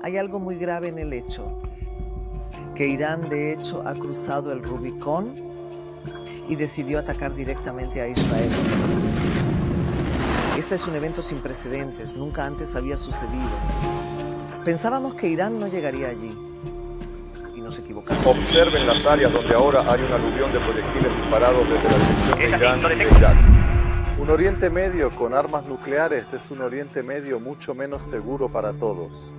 Hay algo muy grave en el hecho, que Irán de hecho ha cruzado el Rubicón y decidió atacar directamente a Israel. Este es un evento sin precedentes, nunca antes había sucedido. Pensábamos que Irán no llegaría allí, y nos equivocamos. Observen las áreas donde ahora hay un aluvión de proyectiles disparados desde la dirección de Irán y de Irak. Un Oriente Medio con armas nucleares es un Oriente Medio mucho menos seguro para todos.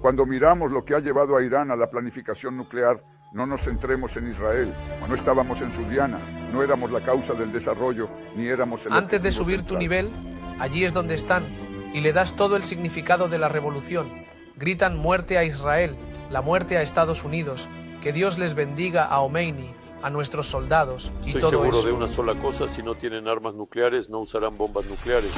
Cuando miramos lo que ha llevado a Irán a la planificación nuclear, no nos centremos en Israel. No estábamos en su diana, no éramos la causa del desarrollo, ni éramos el Antes de objetivo subir central. tu nivel, allí es donde están, y le das todo el significado de la revolución. Gritan muerte a Israel, la muerte a Estados Unidos, que Dios les bendiga a Khomeini, a nuestros soldados y Estoy todo seguro eso. de una sola cosa: si no tienen armas nucleares, no usarán bombas nucleares.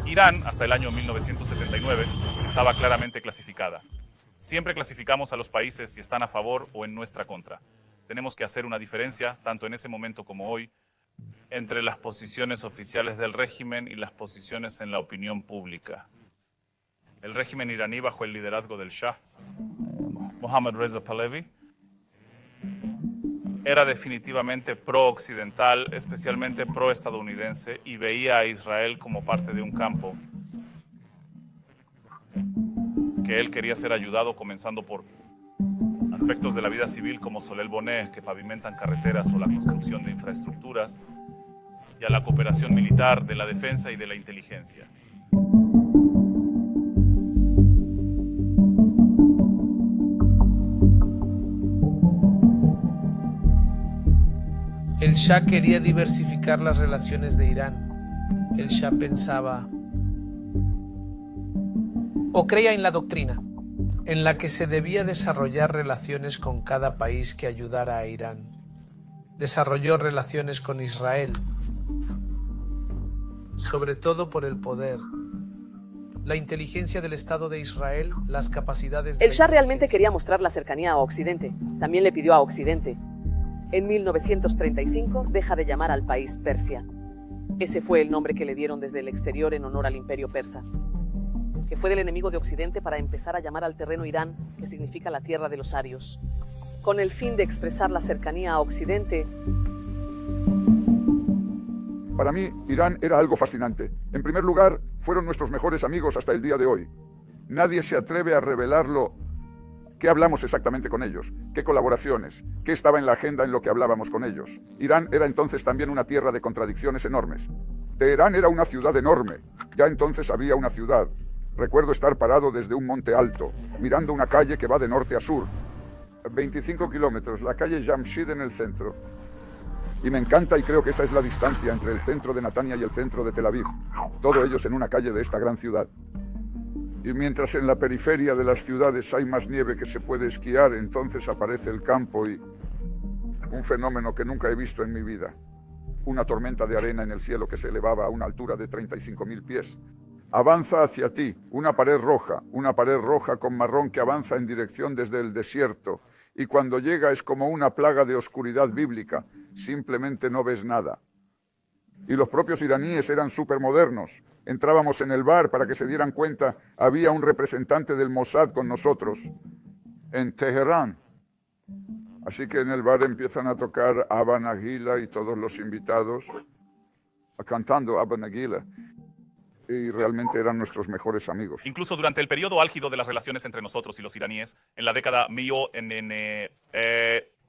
Irán, hasta el año 1979, estaba claramente clasificada. Siempre clasificamos a los países si están a favor o en nuestra contra. Tenemos que hacer una diferencia, tanto en ese momento como hoy, entre las posiciones oficiales del régimen y las posiciones en la opinión pública. El régimen iraní, bajo el liderazgo del Shah, Mohammad Reza Pahlavi, era definitivamente pro-occidental, especialmente pro-estadounidense, y veía a Israel como parte de un campo que él quería ser ayudado, comenzando por aspectos de la vida civil como Solel Boné, que pavimentan carreteras o la construcción de infraestructuras, y a la cooperación militar, de la defensa y de la inteligencia. El Shah quería diversificar las relaciones de Irán. El Shah pensaba, o creía en la doctrina, en la que se debía desarrollar relaciones con cada país que ayudara a Irán. Desarrolló relaciones con Israel, sobre todo por el poder, la inteligencia del Estado de Israel, las capacidades de El Shah realmente quería mostrar la cercanía a Occidente. También le pidió a Occidente. En 1935 deja de llamar al país Persia. Ese fue el nombre que le dieron desde el exterior en honor al imperio persa, que fue del enemigo de Occidente, para empezar a llamar al terreno Irán, que significa la tierra de los arios, con el fin de expresar la cercanía a Occidente. Para mí, Irán era algo fascinante. En primer lugar, fueron nuestros mejores amigos hasta el día de hoy. Nadie se atreve a revelarlo. ¿Qué hablamos exactamente con ellos? ¿Qué colaboraciones? ¿Qué estaba en la agenda en lo que hablábamos con ellos? Irán era entonces también una tierra de contradicciones enormes. Teherán era una ciudad enorme. Ya entonces había una ciudad. Recuerdo estar parado desde un monte alto, mirando una calle que va de norte a sur. 25 kilómetros, la calle Jamshid en el centro. Y me encanta, y creo que esa es la distancia entre el centro de Netanya y el centro de Tel Aviv. Todo ellos en una calle de esta gran ciudad. Y mientras en la periferia de las ciudades hay más nieve que se puede esquiar, entonces aparece el campo y un fenómeno que nunca he visto en mi vida. Una tormenta de arena en el cielo que se elevaba a una altura de 35.000 pies. Avanza hacia ti, una pared roja con marrón que avanza en dirección desde el desierto. Y cuando llega es como una plaga de oscuridad bíblica. Simplemente no ves nada. Y los propios iraníes eran supermodernos. Entrábamos en el bar para que se dieran cuenta, había un representante del Mossad con nosotros en Teherán. Así que en el bar empiezan a tocar Abba Nagila y todos los invitados cantando Abba Nagila. Y realmente eran nuestros mejores amigos. Incluso durante el periodo álgido de las relaciones entre nosotros y los iraníes, en la década en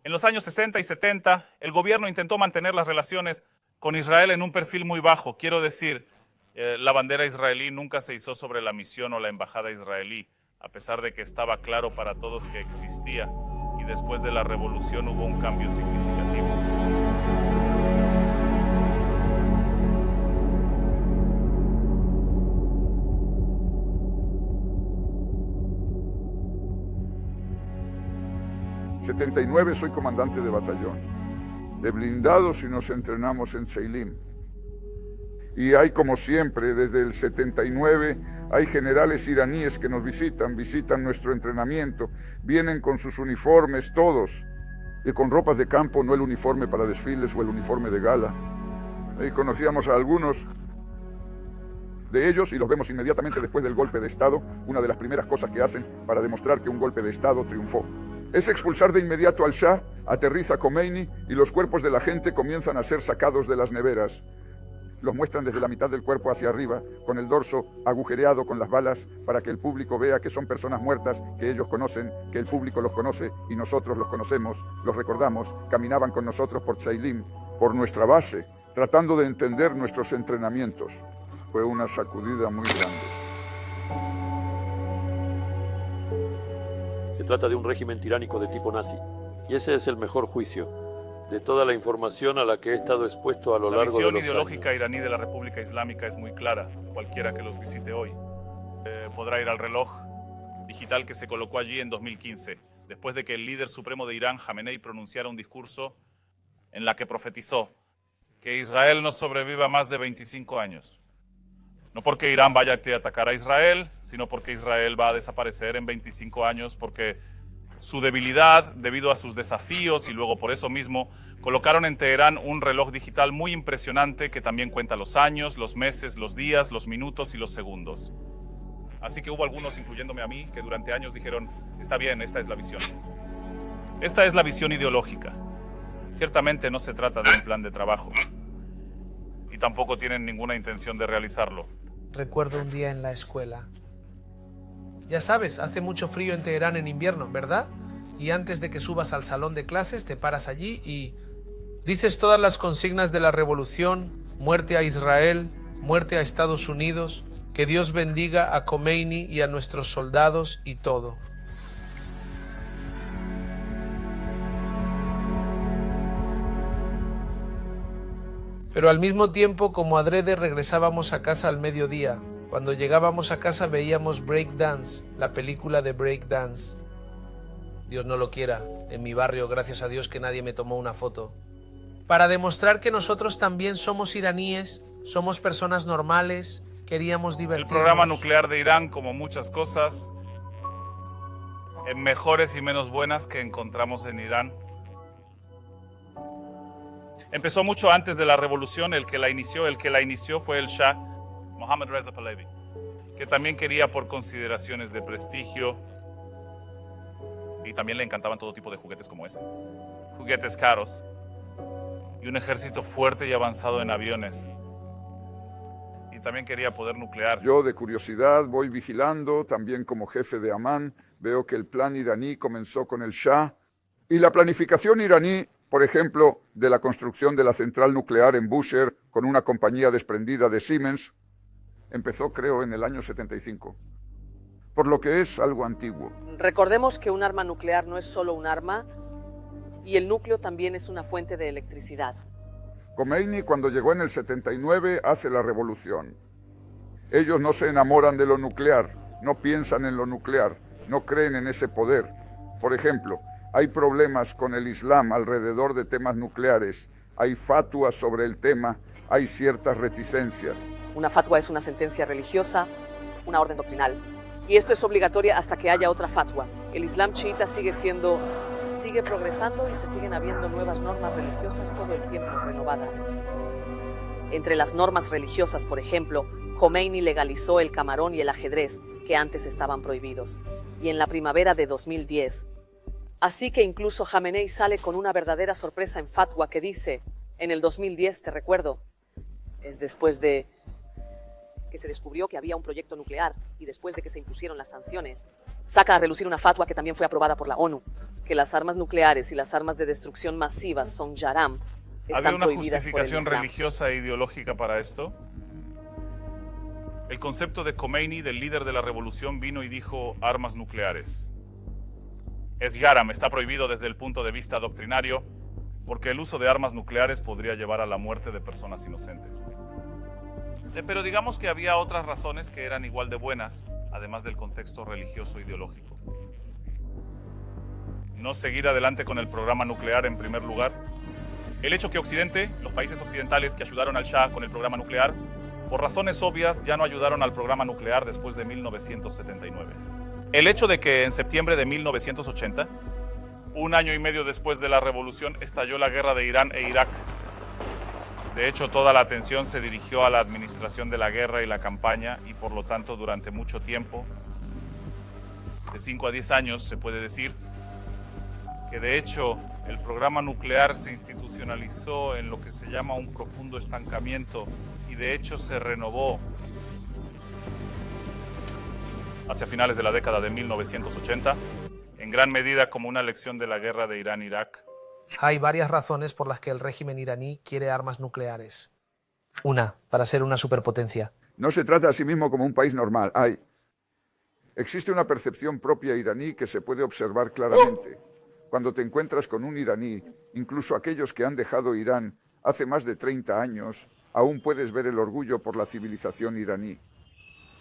los años 60 y 70, el gobierno intentó mantener las relaciones con Israel en un perfil muy bajo. Quiero decir, la bandera israelí nunca se izó sobre la misión o la embajada israelí, a pesar de que estaba claro para todos que existía, y después de la revolución hubo un cambio significativo. En 79 soy comandante de batallón. de blindados y nos entrenamos en Seilim. Y hay, como siempre, desde el 79, hay generales iraníes que nos visitan nuestro entrenamiento, vienen con sus uniformes, todos, y con ropas de campo, no el uniforme para desfiles o el uniforme de gala. Ahí conocíamos a algunos de ellos y los vemos inmediatamente después del golpe de Estado. Una de las primeras cosas que hacen para demostrar que un golpe de Estado triunfó es expulsar de inmediato al Shah, aterriza Khomeini y los cuerpos de la gente comienzan a ser sacados de las neveras. Los muestran desde la mitad del cuerpo hacia arriba, con el dorso agujereado con las balas, para que el público vea que son personas muertas, que ellos conocen, que el público los conoce y nosotros los conocemos, los recordamos, caminaban con nosotros por Seilim, por nuestra base, tratando de entender nuestros entrenamientos. Fue una sacudida muy grande. Se trata de un régimen tiránico de tipo nazi, y ese es el mejor juicio de toda la información a la que he estado expuesto a lo largo de los años. La visión ideológica iraní de la República Islámica es muy clara. Cualquiera que los visite hoy podrá ir al reloj digital que se colocó allí en 2015, después de que el líder supremo de Irán, Jamenei, pronunciara un discurso en la que profetizó que Israel no sobreviva más de 25 años. No porque Irán vaya a atacar a Israel, sino porque Israel va a desaparecer en 25 años, porque su debilidad, debido a sus desafíos, y luego por eso mismo, colocaron en Teherán un reloj digital muy impresionante que también cuenta los años, los meses, los días, los minutos y los segundos. Así que hubo algunos, incluyéndome a mí, que durante años dijeron, está bien, esta es la visión. Esta es la visión ideológica. Ciertamente no se trata de un plan de trabajo. Y tampoco tienen ninguna intención de realizarlo. Recuerdo un día en la escuela. Ya sabes, hace mucho frío en Teherán en invierno, ¿verdad? Y antes de que subas al salón de clases te paras allí y dices todas las consignas de la revolución: muerte a Israel, muerte a Estados Unidos, que Dios bendiga a Khomeini y a nuestros soldados y todo. Pero al mismo tiempo, como adrede, regresábamos a casa al mediodía. Cuando llegábamos a casa veíamos Breakdance, la película de Breakdance. Dios no lo quiera, en mi barrio, gracias a Dios que nadie me tomó una foto. Para demostrar que nosotros también somos iraníes, somos personas normales, queríamos divertirnos. El programa nuclear de Irán, como muchas cosas, mejores y menos buenas que encontramos en Irán, empezó mucho antes de la revolución. El que la inició fue el Shah, Mohammad Reza Pahlavi, que también quería, por consideraciones de prestigio, y también le encantaban todo tipo de juguetes como ese, juguetes caros, y un ejército fuerte y avanzado en aviones. Y también quería poder nuclear. Yo, de curiosidad, voy vigilando, también como jefe de Amán, veo que el plan iraní comenzó con el Shah, y la planificación iraní, por ejemplo, de la construcción de la central nuclear en Bushehr con una compañía desprendida de Siemens, empezó, creo, en el año 75, por lo que es algo antiguo. Recordemos que un arma nuclear no es solo un arma, y el núcleo también es una fuente de electricidad. Khomeini, cuando llegó en el 79, hace la revolución. Ellos no se enamoran de lo nuclear, no piensan en lo nuclear, no creen en ese poder. Por ejemplo, hay problemas con el Islam alrededor de temas nucleares, hay fatuas sobre el tema, hay ciertas reticencias. Una fatwa es una sentencia religiosa, una orden doctrinal. Y esto es obligatoria hasta que haya otra fatwa. El Islam chiita sigue progresando y se siguen habiendo nuevas normas religiosas todo el tiempo, renovadas. Entre las normas religiosas, por ejemplo, Khomeini legalizó el camarón y el ajedrez, que antes estaban prohibidos. Y en la primavera de 2010. Así que incluso Jamenei sale con una verdadera sorpresa en fatwa que dice, en el 2010, te recuerdo, es después de que se descubrió que había un proyecto nuclear y después de que se impusieron las sanciones, saca a relucir una fatwa que también fue aprobada por la ONU, que las armas nucleares y las armas de destrucción masivas son yaram, están ¿Había una prohibidas por el justificación Islam. religiosa e ideológica para esto? El concepto de Khomeini, del líder de la revolución, vino y dijo armas nucleares. Es yaram, está prohibido desde el punto de vista doctrinario, porque el uso de armas nucleares podría llevar a la muerte de personas inocentes. Pero digamos que había otras razones que eran igual de buenas, además del contexto religioso e ideológico. No seguir adelante con el programa nuclear en primer lugar, El hecho que Occidente, los países occidentales que ayudaron al Shah con el programa nuclear, por razones obvias ya no ayudaron al programa nuclear después de 1979. El hecho de que en septiembre de 1980, un año y medio después de la revolución, estalló la guerra de Irán e Irak. De hecho, toda la atención se dirigió a la administración de la guerra y la campaña, y por lo tanto, durante mucho tiempo, de 5 a 10 años, se puede decir que de hecho el programa nuclear se institucionalizó en lo que se llama un profundo estancamiento y de hecho se renovó hacia finales de la década de 1980, en gran medida como una lección de la guerra de Irán-Irak. Hay varias razones por las que el régimen iraní quiere armas nucleares. Una, para ser una superpotencia. No se trata a sí mismo como un país normal. Existe una percepción propia iraní que se puede observar claramente. Cuando te encuentras con un iraní, incluso aquellos que han dejado Irán hace más de 30 años, aún puedes ver el orgullo por la civilización iraní.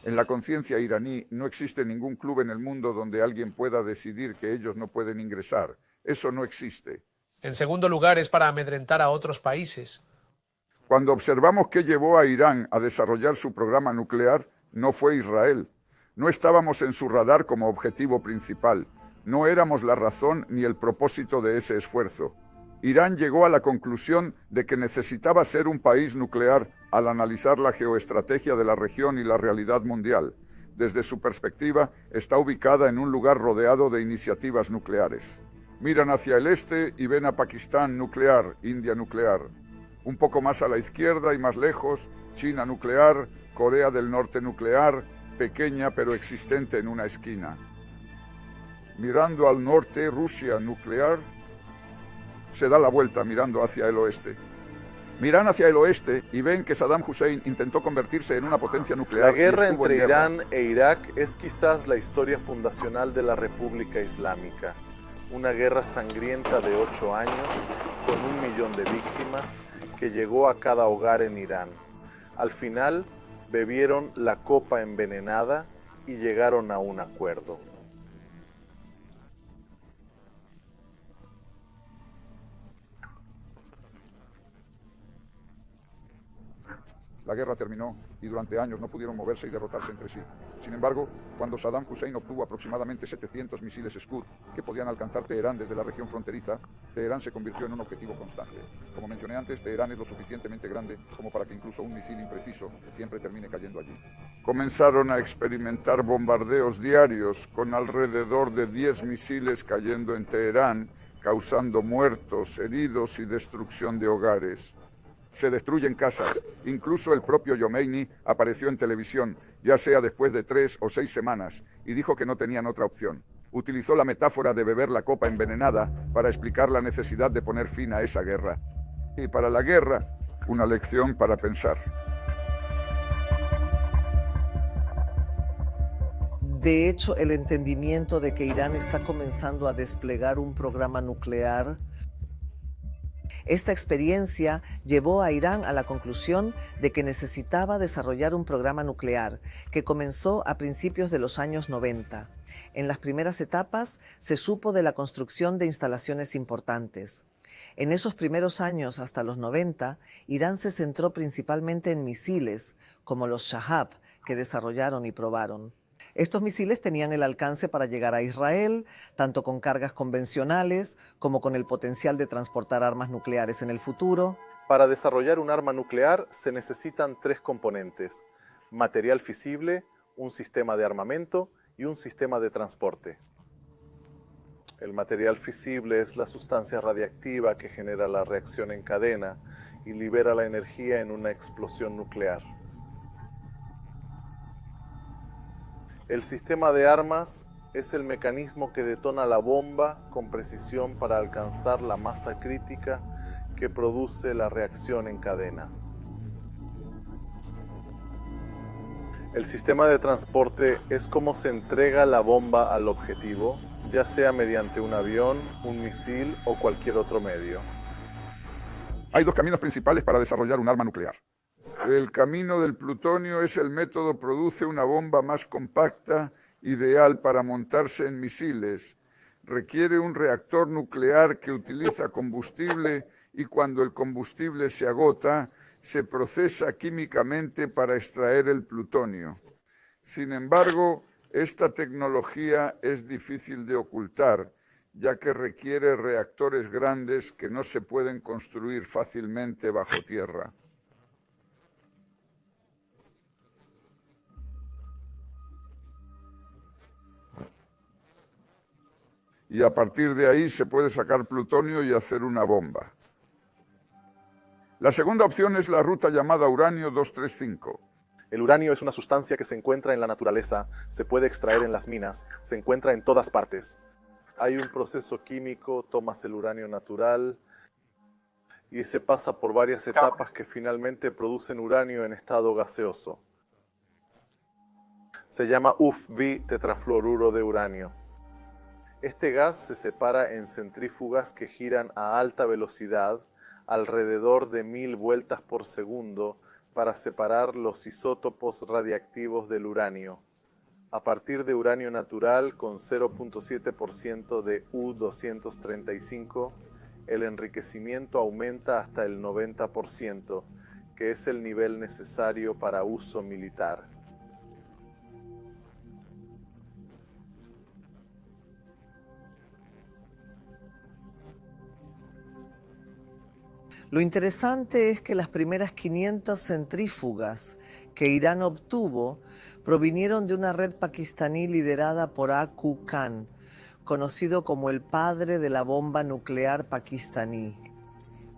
En la conciencia iraní no existe ningún club en el mundo donde alguien pueda decidir que ellos no pueden ingresar. Eso no existe. En segundo lugar, es para amedrentar a otros países. Cuando observamos qué llevó a Irán a desarrollar su programa nuclear, no fue Israel. No estábamos en su radar como objetivo principal. No éramos la razón ni el propósito de ese esfuerzo. Irán llegó a la conclusión de que necesitaba ser un país nuclear al analizar la geoestrategia de la región y la realidad mundial. Desde su perspectiva, está ubicada en un lugar rodeado de iniciativas nucleares. Miran hacia el este y ven a Pakistán nuclear, India nuclear. Un poco más a la izquierda y más lejos, China nuclear, Corea del Norte nuclear, pequeña pero existente en una esquina. Mirando al norte, Rusia nuclear, se da la vuelta mirando hacia el oeste. Miran hacia el oeste y ven que Saddam Hussein intentó convertirse en una potencia nuclear. La guerra entre Irán e Irak es quizás la historia fundacional de la República Islámica. Una guerra sangrienta de 8 años, con 1 millón de víctimas, que llegó a cada hogar en Irán. Al final, bebieron la copa envenenada y llegaron a un acuerdo. La guerra terminó y durante años no pudieron moverse y derrotarse entre sí. Sin embargo, cuando Saddam Hussein obtuvo aproximadamente 700 misiles Scud que podían alcanzar Teherán desde la región fronteriza, Teherán se convirtió en un objetivo constante. Como mencioné antes, Teherán es lo suficientemente grande como para que incluso un misil impreciso siempre termine cayendo allí. Comenzaron a experimentar bombardeos diarios con alrededor de 10 misiles cayendo en Teherán, causando muertos, heridos y destrucción de hogares. Se destruyen casas. Incluso el propio Khomeini apareció en televisión, ya sea después de 3 o 6 semanas, y dijo que no tenían otra opción. Utilizó la metáfora de beber la copa envenenada para explicar la necesidad de poner fin a esa guerra. Y para la guerra, una lección para pensar. De hecho, el entendimiento de que Irán está comenzando a desplegar un programa nuclear. Esta experiencia llevó a Irán a la conclusión de que necesitaba desarrollar un programa nuclear que comenzó a principios de los años 90. En las primeras etapas se supo de la construcción de instalaciones importantes. En esos primeros años, hasta los 90, Irán se centró principalmente en misiles, como los Shahab, que desarrollaron y probaron. Estos misiles tenían el alcance para llegar a Israel, tanto con cargas convencionales como con el potencial de transportar armas nucleares en el futuro. Para desarrollar un arma nuclear se necesitan 3 componentes: material fisible, un sistema de armamento y un sistema de transporte. El material fisible es la sustancia radiactiva que genera la reacción en cadena y libera la energía en una explosión nuclear. El sistema de armas es el mecanismo que detona la bomba con precisión para alcanzar la masa crítica que produce la reacción en cadena. El sistema de transporte es cómo se entrega la bomba al objetivo, ya sea mediante un avión, un misil o cualquier otro medio. Hay 2 caminos principales para desarrollar un arma nuclear. El camino del plutonio es el método produce una bomba más compacta, ideal para montarse en misiles. requiere un reactor nuclear que utiliza combustible y cuando el combustible se agota, se procesa químicamente para extraer el plutonio. Sin embargo, esta tecnología es difícil de ocultar, ya que requiere reactores grandes que no se pueden construir fácilmente bajo tierra. Y a partir de ahí se puede sacar plutonio y hacer una bomba. La segunda opción es la ruta llamada uranio 235. El uranio es una sustancia que se encuentra en la naturaleza, se puede extraer en las minas, se encuentra en todas partes. Hay un proceso químico, tomas el uranio natural y se pasa por varias etapas que finalmente producen uranio en estado gaseoso. Se llama UFV, tetrafluoruro de uranio. Este gas se separa en centrífugas que giran a alta velocidad, alrededor de 1000 vueltas por segundo, para separar los isótopos radiactivos del uranio. A partir de uranio natural con 0.7% de U-235, el enriquecimiento aumenta hasta el 90%, que es el nivel necesario para uso militar. Lo interesante es que las primeras 500 centrífugas que Irán obtuvo provinieron de una red pakistaní liderada por Aku Khan, conocido como el padre de la bomba nuclear pakistaní.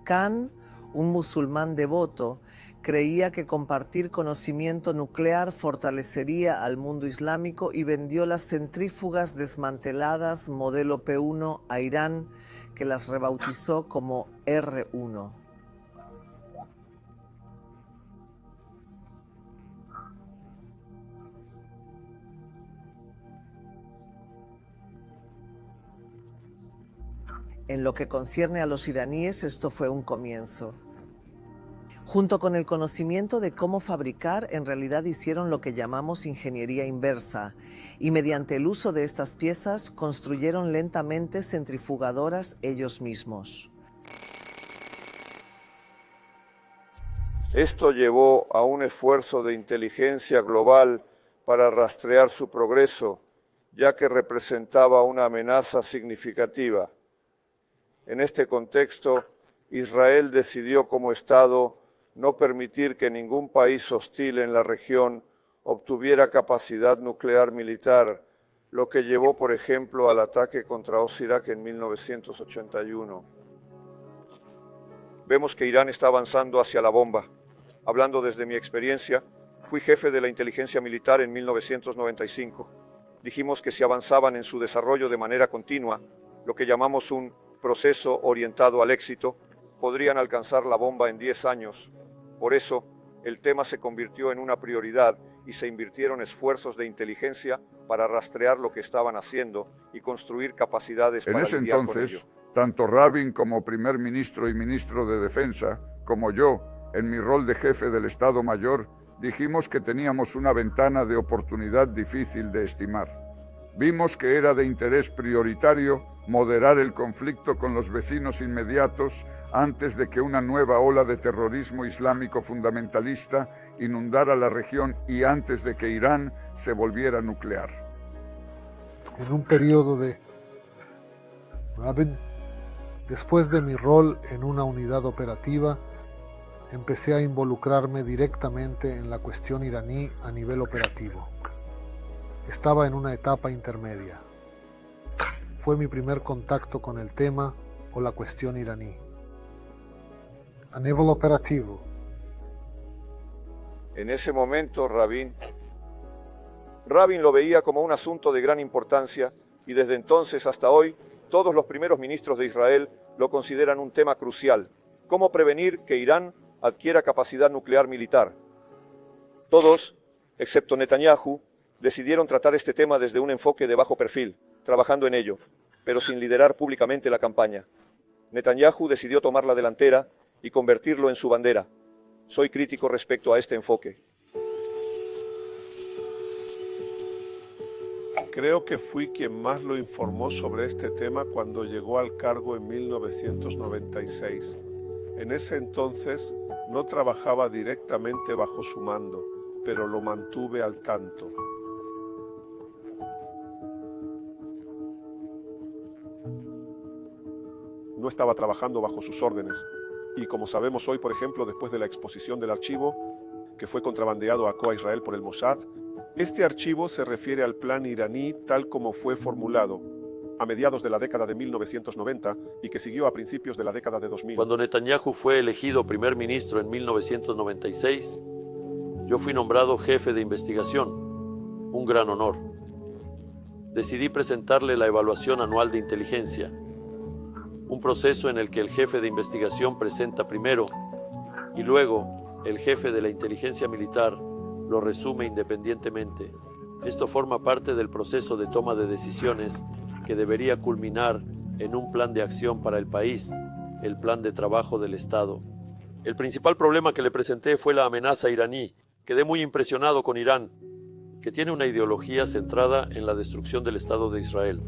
Khan, un musulmán devoto, creía que compartir conocimiento nuclear fortalecería al mundo islámico y vendió las centrífugas desmanteladas modelo P1 a Irán, que las rebautizó como R1. En lo que concierne a los iraníes, esto fue un comienzo. Junto con el conocimiento de cómo fabricar, en realidad hicieron lo que llamamos ingeniería inversa, y mediante el uso de estas piezas construyeron lentamente centrifugadoras ellos mismos. Esto llevó a un esfuerzo de inteligencia global para rastrear su progreso, ya que representaba una amenaza significativa. En este contexto, Israel decidió como Estado no permitir que ningún país hostil en la región obtuviera capacidad nuclear militar, lo que llevó, por ejemplo, al ataque contra Osirak en 1981. Vemos que Irán está avanzando hacia la bomba. Hablando desde mi experiencia, fui jefe de la inteligencia militar en 1995. Dijimos que si avanzaban en su desarrollo de manera continua, lo que llamamos un proceso orientado al éxito, podrían alcanzar la bomba en 10 años. Por eso, el tema se convirtió en una prioridad y se invirtieron esfuerzos de inteligencia para rastrear lo que estaban haciendo y construir capacidades para lidiar con ello. En ese entonces, tanto Rabin como primer ministro y ministro de Defensa, como yo, en mi rol de jefe del Estado Mayor, dijimos que teníamos una ventana de oportunidad difícil de estimar. Vimos que era de interés prioritario moderar el conflicto con los vecinos inmediatos antes de que una nueva ola de terrorismo islámico fundamentalista inundara la región y antes de que Irán se volviera nuclear. En un periodo de Rabin, después de mi rol en una unidad operativa, empecé a involucrarme directamente en la cuestión iraní a nivel operativo. Estaba en una etapa intermedia. Fue mi primer contacto con el tema o la cuestión iraní. A nivel operativo. En ese momento, Rabin lo veía como un asunto de gran importancia y desde entonces hasta hoy, todos los primeros ministros de Israel lo consideran un tema crucial. ¿Cómo prevenir que Irán adquiera capacidad nuclear militar? Todos, excepto Netanyahu, decidieron tratar este tema desde un enfoque de bajo perfil, trabajando en ello, pero sin liderar públicamente la campaña. Netanyahu decidió tomar la delantera y convertirlo en su bandera. Soy crítico respecto a este enfoque. Creo que fui quien más lo informó sobre este tema cuando llegó al cargo en 1996. En ese entonces no trabajaba directamente bajo su mando, pero lo mantuve al tanto. No estaba trabajando bajo sus órdenes. Y como sabemos hoy, por ejemplo, después de la exposición del archivo, que fue contrabandeado a Israel por el Mossad, este archivo se refiere al plan iraní tal como fue formulado a mediados de la década de 1990 y que siguió a principios de la década de 2000. Cuando Netanyahu fue elegido primer ministro en 1996, yo fui nombrado jefe de investigación, un gran honor. Decidí presentarle la evaluación anual de inteligencia, un proceso en el que el jefe de investigación presenta primero y luego el jefe de la inteligencia militar lo resume independientemente. Esto forma parte del proceso de toma de decisiones que debería culminar en un plan de acción para el país, el plan de trabajo del Estado. El principal problema que le presenté fue la amenaza iraní. Quedé muy impresionado con Irán, que tiene una ideología centrada en la destrucción del Estado de Israel.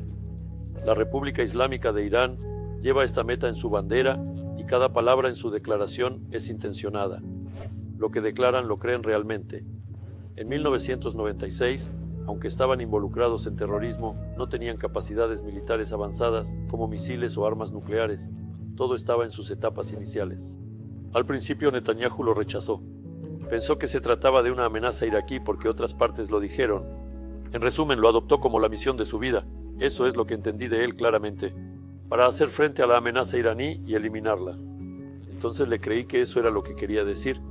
La República Islámica de Irán lleva esta meta en su bandera y cada palabra en su declaración es intencionada. Lo que declaran lo creen realmente. En 1996, aunque estaban involucrados en terrorismo, no tenían capacidades militares avanzadas como misiles o armas nucleares. Todo estaba en sus etapas iniciales. Al principio Netanyahu lo rechazó. Pensó que se trataba de una amenaza iraquí porque otras partes lo dijeron. En resumen, lo adoptó como la misión de su vida. Eso es lo que entendí de él claramente. Para hacer frente a la amenaza iraní y eliminarla. Entonces le creí que eso era lo que quería decir.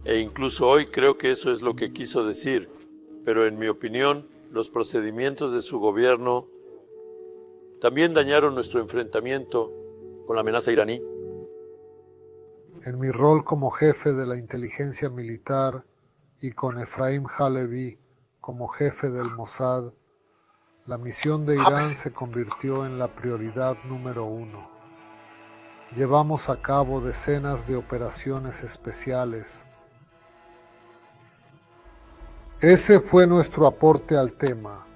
E incluso hoy creo que eso es lo que quiso decir. Pero en mi opinión, los procedimientos de su gobierno también dañaron nuestro enfrentamiento con la amenaza iraní. En mi rol como jefe de la inteligencia militar y con Efraim Halevi como jefe del Mossad, la misión de Irán se convirtió en la prioridad número 1. Llevamos a cabo decenas de operaciones especiales. Ese fue nuestro aporte al tema.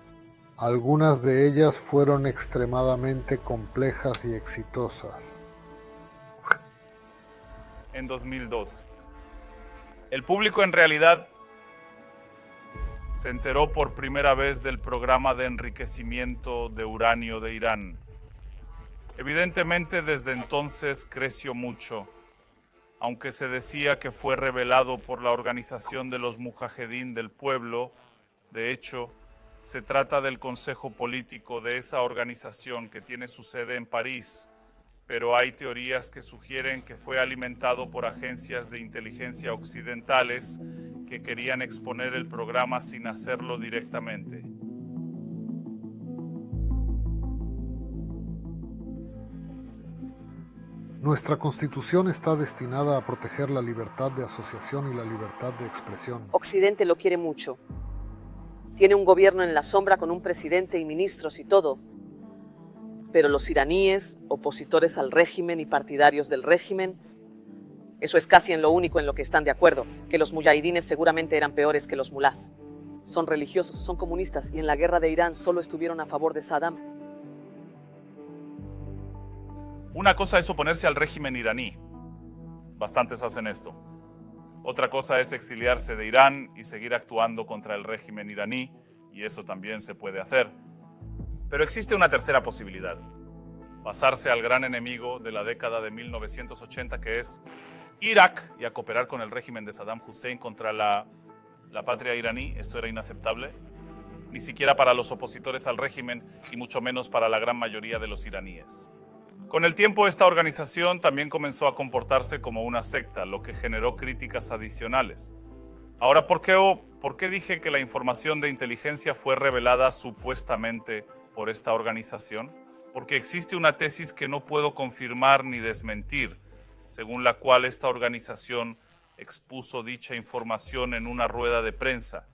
Algunas de ellas fueron extremadamente complejas y exitosas. En 2002. El público en realidad se enteró por primera vez del programa de enriquecimiento de uranio de Irán. Evidentemente desde entonces creció mucho, aunque se decía que fue revelado por la organización de los Mujahedín del pueblo. De hecho, se trata del consejo político de esa organización que tiene su sede en París, pero hay teorías que sugieren que fue alimentado por agencias de inteligencia occidentales que querían exponer el programa sin hacerlo directamente. Nuestra Constitución está destinada a proteger la libertad de asociación y la libertad de expresión. Occidente lo quiere mucho. Tiene un gobierno en la sombra con un presidente y ministros y todo. Pero los iraníes, opositores al régimen y partidarios del régimen, eso es casi en lo único en lo que están de acuerdo, que los mujahidines seguramente eran peores que los mulás. Son religiosos, son comunistas y en la guerra de Irán solo estuvieron a favor de Saddam. Una cosa es oponerse al régimen iraní. Bastantes hacen esto. Otra cosa es exiliarse de Irán y seguir actuando contra el régimen iraní, y eso también se puede hacer. Pero existe una tercera posibilidad. Pasarse al gran enemigo de la década de 1980, que es Irak, y a cooperar con el régimen de Saddam Hussein contra la patria iraní. Esto era inaceptable, ni siquiera para los opositores al régimen y mucho menos para la gran mayoría de los iraníes. Con el tiempo, esta organización también comenzó a comportarse como una secta, lo que generó críticas adicionales. Ahora, ¿por qué dije que la información de inteligencia fue revelada supuestamente por esta organización? Porque existe una tesis que no puedo confirmar ni desmentir, según la cual esta organización expuso dicha información en una rueda de prensa,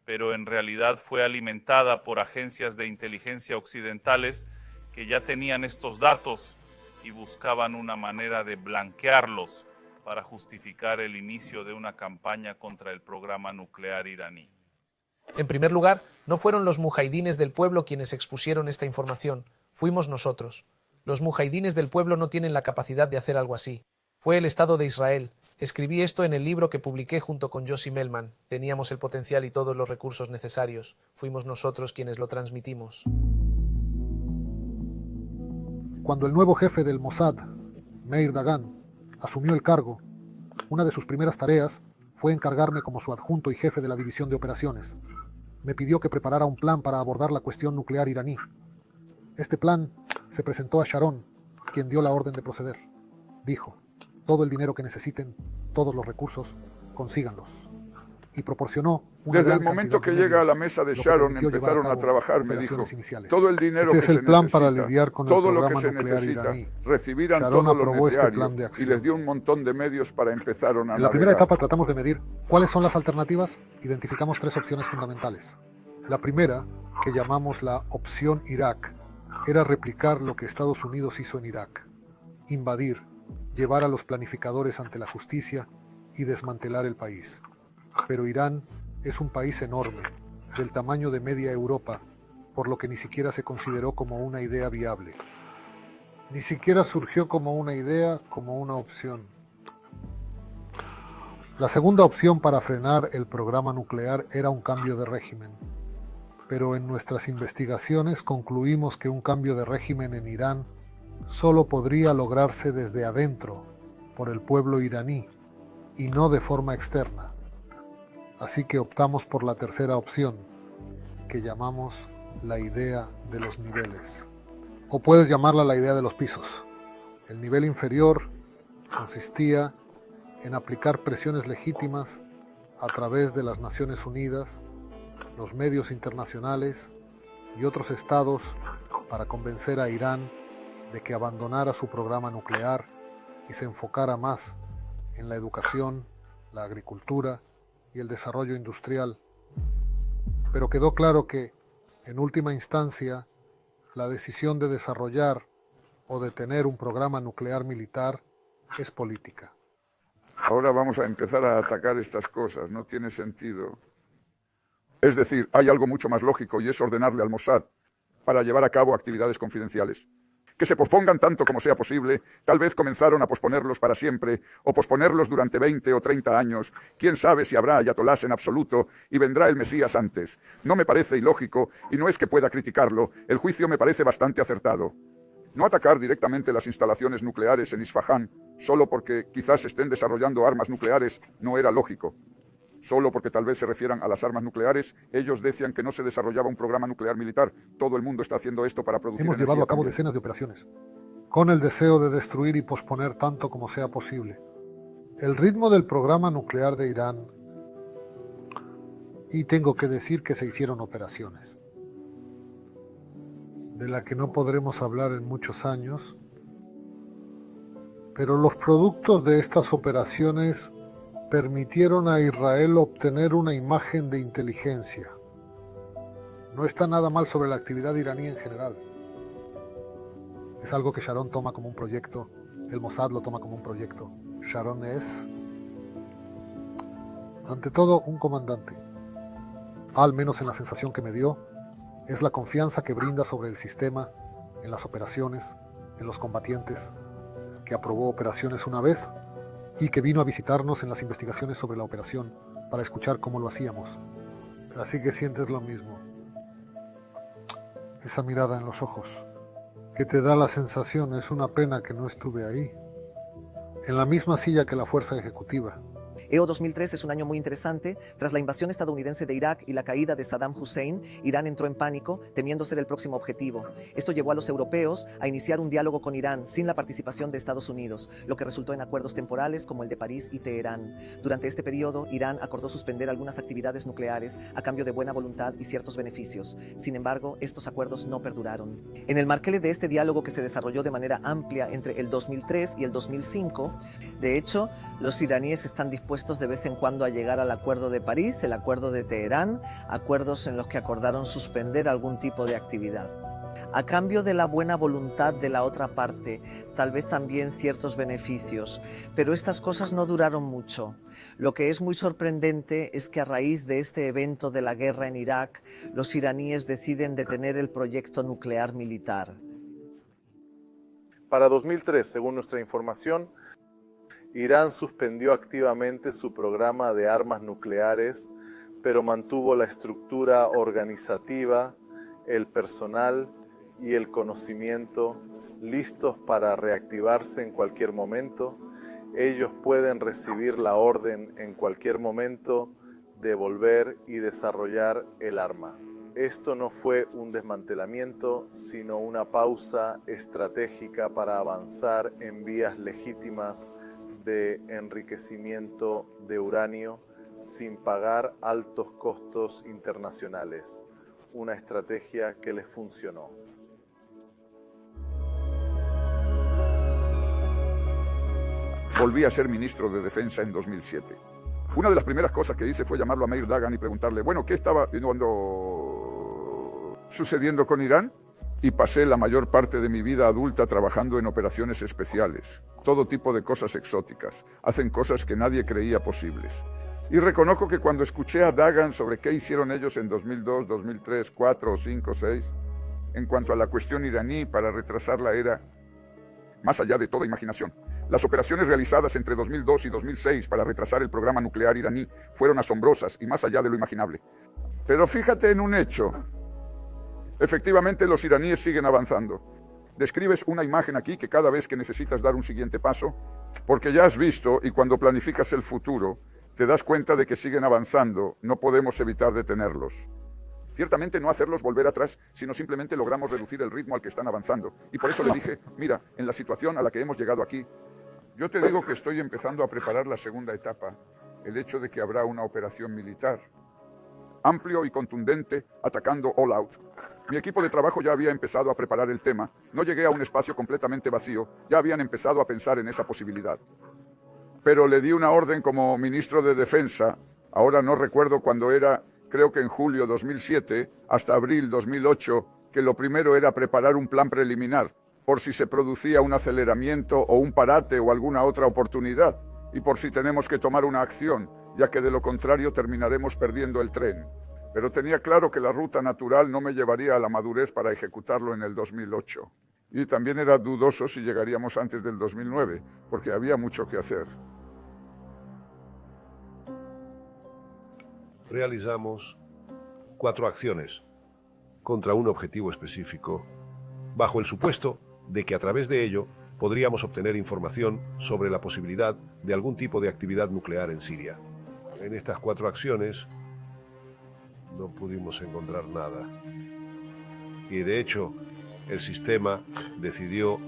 pero en realidad fue alimentada por agencias de inteligencia occidentales que ya tenían estos datos y buscaban una manera de blanquearlos para justificar el inicio de una campaña contra el programa nuclear iraní. En primer lugar, no fueron los mujahidines del pueblo quienes expusieron esta información, fuimos nosotros. Los mujahidines del pueblo no tienen la capacidad de hacer algo así. Fue el Estado de Israel. Escribí esto en el libro que publiqué junto con Yossi Melman. Teníamos el potencial y todos los recursos necesarios. Fuimos nosotros quienes lo transmitimos. Cuando el nuevo jefe del Mossad, Meir Dagan, asumió el cargo, una de sus primeras tareas fue encargarme como su adjunto y jefe de la división de operaciones. Me pidió que preparara un plan para abordar la cuestión nuclear iraní. Este plan se presentó a Sharon, quien dio la orden de proceder. Dijo: todo el dinero que necesiten, todos los recursos, consíganlos. Y proporcionó una Desde gran el momento cantidad que de llega a la medios, mesa de lo que Sharon permitió llevar empezaron a cabo trabajar, me dijo, operaciones iniciales. todo el dinero Este que es se el plan necesita, para lidiar con el todo lo que programa se nuclear necesita, iraní. recibirán Sharon todo lo aprobó este necesario plan de y acción. les dio un montón de medios para empezar a navegar. En la primera etapa tratamos de medir cuáles son las alternativas. Identificamos 3 opciones fundamentales. La primera, que llamamos la opción Irak, era replicar lo que Estados Unidos hizo en Irak: invadir, llevar a los planificadores ante la justicia y desmantelar el país. Pero Irán es un país enorme, del tamaño de media Europa, por lo que ni siquiera se consideró como una idea viable. Ni siquiera surgió como una idea, como una opción. La segunda opción para frenar el programa nuclear era un cambio de régimen. Pero en nuestras investigaciones concluimos que un cambio de régimen en Irán solo podría lograrse desde adentro, por el pueblo iraní, y no de forma externa. Así que optamos por la tercera opción, que llamamos la idea de los niveles. O puedes llamarla la idea de los pisos. El nivel inferior consistía en aplicar presiones legítimas a través de las Naciones Unidas, los medios internacionales y otros estados para convencer a Irán de que abandonara su programa nuclear y se enfocara más en la educación, la agricultura y el desarrollo industrial. Pero quedó claro que, en última instancia, la decisión de desarrollar o de tener un programa nuclear militar es política. Ahora vamos a empezar a atacar estas cosas, no tiene sentido. Es decir, hay algo mucho más lógico y es ordenarle al Mossad para llevar a cabo actividades confidenciales. Que se pospongan tanto como sea posible, tal vez comenzaron a posponerlos para siempre, o posponerlos durante 20 o 30 años. Quién sabe si habrá ayatolás en absoluto y vendrá el Mesías antes. No me parece ilógico y no es que pueda criticarlo, el juicio me parece bastante acertado. No atacar directamente las instalaciones nucleares en Isfahán, solo porque quizás estén desarrollando armas nucleares, no era lógico. Solo porque tal vez se refieran a las armas nucleares, ellos decían que no se desarrollaba un programa nuclear militar. Todo el mundo está haciendo esto para producir Hemos llevado a cabo decenas de operaciones, con el deseo de destruir y posponer tanto como sea posible. El ritmo del programa nuclear de Irán, y tengo que decir que se hicieron operaciones, de la que no podremos hablar en muchos años, pero los productos de estas operaciones permitieron a Israel obtener una imagen de inteligencia. No está nada mal sobre la actividad iraní en general. Es algo que Sharon toma como un proyecto, el Mossad lo toma como un proyecto. Sharon es, ante todo, un comandante. Al menos en la sensación que me dio, es la confianza que brinda sobre el sistema, en las operaciones, en los combatientes, que aprobó operaciones una vez y que vino a visitarnos en las investigaciones sobre la operación para escuchar cómo lo hacíamos. Así que sientes lo mismo. Esa mirada en los ojos, que te da la sensación, es una pena que no estuve ahí, en la misma silla que la fuerza ejecutiva. EO 2003 es un año muy interesante. Tras la invasión estadounidense de Irak y la caída de Saddam Hussein, Irán entró en pánico, temiendo ser el próximo objetivo. Esto llevó a los europeos a iniciar un diálogo con Irán sin la participación de Estados Unidos, lo que resultó en acuerdos temporales como el de París y Teherán. Durante este periodo, Irán acordó suspender algunas actividades nucleares a cambio de buena voluntad y ciertos beneficios. Sin embargo, estos acuerdos no perduraron. En el margen de este diálogo que se desarrolló de manera amplia entre el 2003 y el 2005, de hecho, los iraníes están dispuestos de vez en cuando a llegar al acuerdo de París, el acuerdo de Teherán, acuerdos en los que acordaron suspender algún tipo de actividad. a cambio de la buena voluntad de la otra parte, tal vez también ciertos beneficios, pero estas cosas no duraron mucho. Lo que es muy sorprendente es que a raíz de este evento de la guerra en Irak, los iraníes deciden detener el proyecto nuclear militar. Para 2003, según nuestra información, Irán suspendió activamente su programa de armas nucleares, pero mantuvo la estructura organizativa, el personal y el conocimiento listos para reactivarse en cualquier momento. Ellos pueden recibir la orden en cualquier momento de volver y desarrollar el arma. Esto no fue un desmantelamiento, sino una pausa estratégica para avanzar en vías legítimas de enriquecimiento de uranio sin pagar altos costos internacionales. Una estrategia que les funcionó. Volví a ser ministro de Defensa en 2007. Una de las primeras cosas que hice fue llamarlo a Meir Dagan y preguntarle, bueno, ¿qué estaba sucediendo con Irán? Y pasé la mayor parte de mi vida adulta trabajando en operaciones especiales. Todo tipo de cosas exóticas. Hacen cosas que nadie creía posibles. Y reconozco que cuando escuché a Dagan sobre qué hicieron ellos en 2002, 2003, 4, 5, 6, en cuanto a la cuestión iraní para retrasarla era más allá de toda imaginación. Las operaciones realizadas entre 2002 y 2006 para retrasar el programa nuclear iraní fueron asombrosas y más allá de lo imaginable. Pero fíjate en un hecho. Efectivamente, los iraníes siguen avanzando. Describes una imagen aquí que cada vez que necesitas dar un siguiente paso, porque ya has visto y cuando planificas el futuro, te das cuenta de que siguen avanzando, no podemos evitar detenerlos. Ciertamente no hacerlos volver atrás, sino simplemente logramos reducir el ritmo al que están avanzando. Y por eso le dije, mira, en la situación a la que hemos llegado aquí, yo te digo que estoy empezando a preparar la segunda etapa, el hecho de que habrá una operación militar, amplio y contundente, atacando all out. Mi equipo de trabajo ya había empezado a preparar el tema, no llegué a un espacio completamente vacío, ya habían empezado a pensar en esa posibilidad. Pero le di una orden como ministro de Defensa, ahora no recuerdo cuándo era, creo que en julio 2007 hasta abril 2008, que lo primero era preparar un plan preliminar, por si se producía un aceleramiento o un parate o alguna otra oportunidad, y por si tenemos que tomar una acción, ya que de lo contrario terminaremos perdiendo el tren. Pero tenía claro que la ruta natural no me llevaría a la madurez para ejecutarlo en el 2008. Y también era dudoso si llegaríamos antes del 2009, porque había mucho que hacer. Realizamos 4 acciones contra un objetivo específico, bajo el supuesto de que a través de ello podríamos obtener información sobre la posibilidad de algún tipo de actividad nuclear en Siria. En estas 4 acciones no pudimos encontrar nada. Y de hecho, el sistema decidió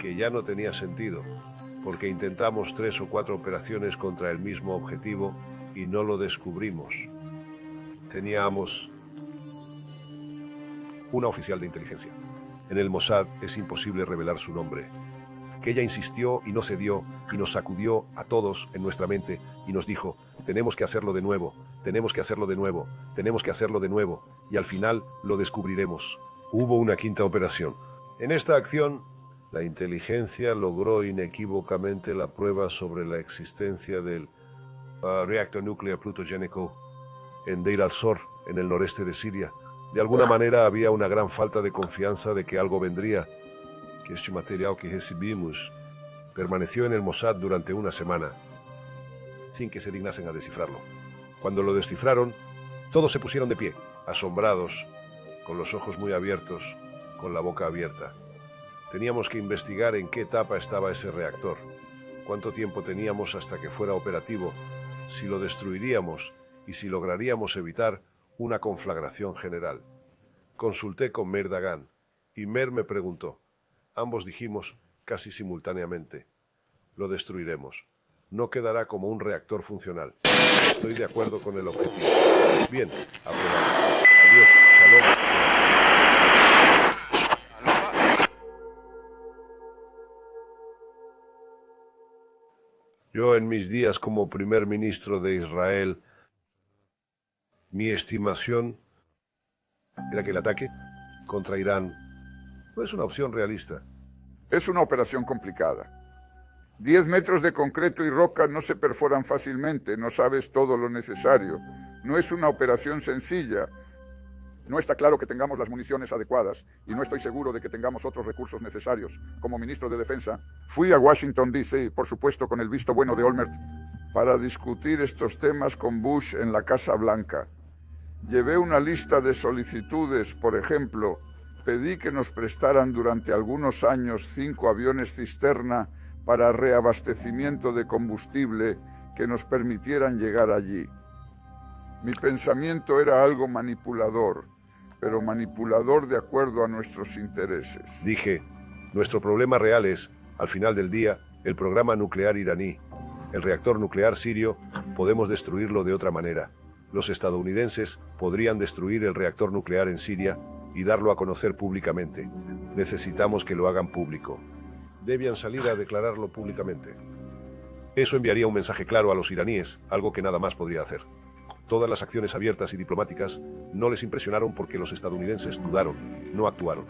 que ya no tenía sentido, porque intentamos 3 o 4 operaciones contra el mismo objetivo y no lo descubrimos. Teníamos una oficial de inteligencia. En el Mossad es imposible revelar su nombre. Que ella insistió y no cedió y nos sacudió a todos en nuestra mente y nos dijo, tenemos que hacerlo de nuevo, tenemos que hacerlo de nuevo, tenemos que hacerlo de nuevo y al final lo descubriremos. Hubo una 5ª operación. En esta acción, la inteligencia logró inequívocamente la prueba sobre la existencia del reactor nuclear plutogénico en Deir al-Zor, en el noreste de Siria. De alguna manera había una gran falta de confianza de que algo vendría, que este material que recibimos permaneció en el Mossad durante una semana, sin que se dignasen a descifrarlo. Cuando lo descifraron, todos se pusieron de pie, asombrados, con los ojos muy abiertos, con la boca abierta. Teníamos que investigar en qué etapa estaba ese reactor, cuánto tiempo teníamos hasta que fuera operativo, si lo destruiríamos y si lograríamos evitar una conflagración general. Consulté con Meir Dagan y Meir me preguntó. Ambos dijimos casi simultáneamente, lo destruiremos. No quedará como un reactor funcional. Estoy de acuerdo con el objetivo. Bien, aprobado. Adiós, shalom. Yo en mis días como primer ministro de Israel, mi estimación era que el ataque contra Irán No es una opción realista. Es una operación complicada. 10 metros de concreto y roca no se perforan fácilmente, no sabes todo lo necesario. No es una operación sencilla. No está claro que tengamos las municiones adecuadas y no estoy seguro de que tengamos otros recursos necesarios. Como ministro de Defensa, fui a Washington, D.C., por supuesto con el visto bueno de Olmert, para discutir estos temas con Bush en la Casa Blanca. Llevé una lista de solicitudes, por ejemplo, pedí que nos prestaran durante algunos años 5 aviones cisterna para reabastecimiento de combustible que nos permitieran llegar allí. Mi pensamiento era algo manipulador, pero manipulador de acuerdo a nuestros intereses. Dije, nuestro problema real es, al final del día, el programa nuclear iraní. El reactor nuclear sirio podemos destruirlo de otra manera. Los estadounidenses podrían destruir el reactor nuclear en Siria y darlo a conocer públicamente. Necesitamos que lo hagan público. Debían salir a declararlo públicamente. Eso enviaría un mensaje claro a los iraníes, algo que nada más podría hacer. Todas las acciones abiertas y diplomáticas no les impresionaron porque los estadounidenses dudaron, no actuaron.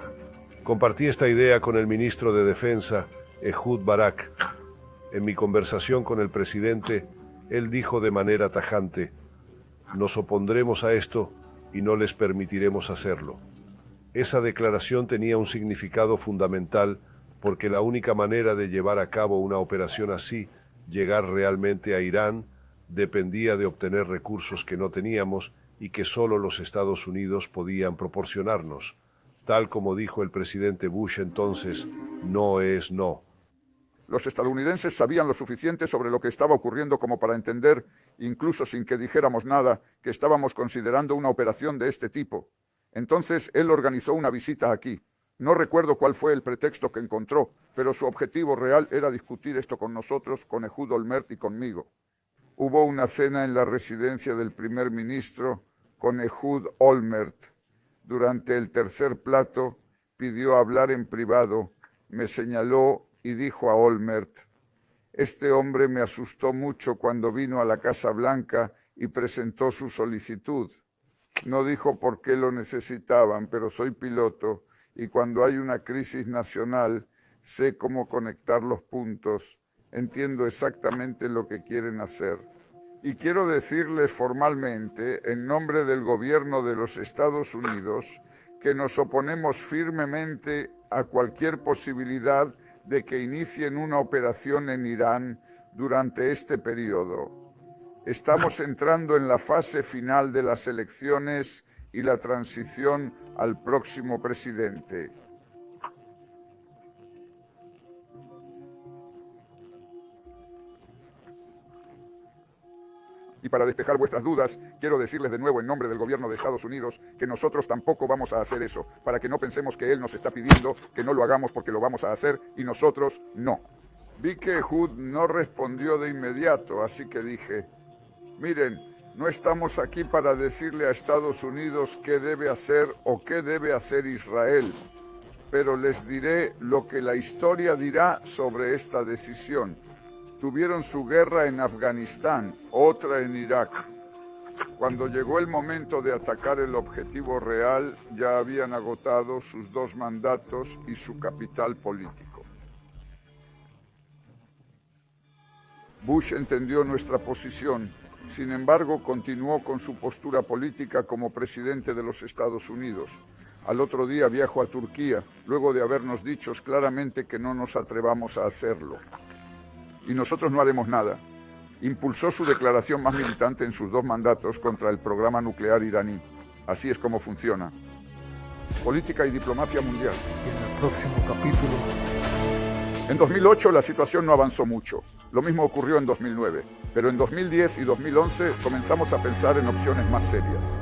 Compartí esta idea con el ministro de Defensa, Ehud Barak. En mi conversación con el presidente, él dijo de manera tajante, nos opondremos a esto y no les permitiremos hacerlo. Esa declaración tenía un significado fundamental porque la única manera de llevar a cabo una operación así, llegar realmente a Irán, dependía de obtener recursos que no teníamos y que solo los Estados Unidos podían proporcionarnos. Tal como dijo el presidente Bush entonces, no es no. Los estadounidenses sabían lo suficiente sobre lo que estaba ocurriendo como para entender, incluso sin que dijéramos nada, que estábamos considerando una operación de este tipo. Entonces él organizó una visita aquí. No recuerdo cuál fue el pretexto que encontró, pero su objetivo real era discutir esto con nosotros, con Ehud Olmert y conmigo. Hubo una cena en la residencia del primer ministro con Ehud Olmert. Durante el tercer plato pidió hablar en privado, me señaló y dijo a Olmert, este hombre me asustó mucho cuando vino a la Casa Blanca y presentó su solicitud. No dijo por qué lo necesitaban, pero soy piloto y cuando hay una crisis nacional sé cómo conectar los puntos. Entiendo exactamente lo que quieren hacer. Y quiero decirles formalmente, en nombre del gobierno de los Estados Unidos, que nos oponemos firmemente a cualquier posibilidad de que inicien una operación en Irán durante este periodo. Estamos entrando en la fase final de las elecciones y la transición al próximo presidente. Y para despejar vuestras dudas, quiero decirles de nuevo en nombre del gobierno de Estados Unidos que nosotros tampoco vamos a hacer eso, para que no pensemos que él nos está pidiendo que no lo hagamos porque lo vamos a hacer y nosotros no. Vi que Ehud no respondió de inmediato, así que dije, miren, no estamos aquí para decirle a Estados Unidos qué debe hacer o qué debe hacer Israel, pero les diré lo que la historia dirá sobre esta decisión. Tuvieron su guerra en Afganistán, otra en Irak. Cuando llegó el momento de atacar el objetivo real, ya habían agotado sus 2 mandatos y su capital político. Bush entendió nuestra posición, sin embargo, continuó con su postura política como presidente de los Estados Unidos. Al otro día viajó a Turquía, luego de habernos dicho claramente que no nos atrevamos a hacerlo. Y nosotros no haremos nada. Impulsó su declaración más militante en sus 2 mandatos contra el programa nuclear iraní. Así es como funciona. Política y diplomacia mundial. Y en el próximo capítulo... En 2008 la situación no avanzó mucho. Lo mismo ocurrió en 2009. Pero en 2010 y 2011 comenzamos a pensar en opciones más serias.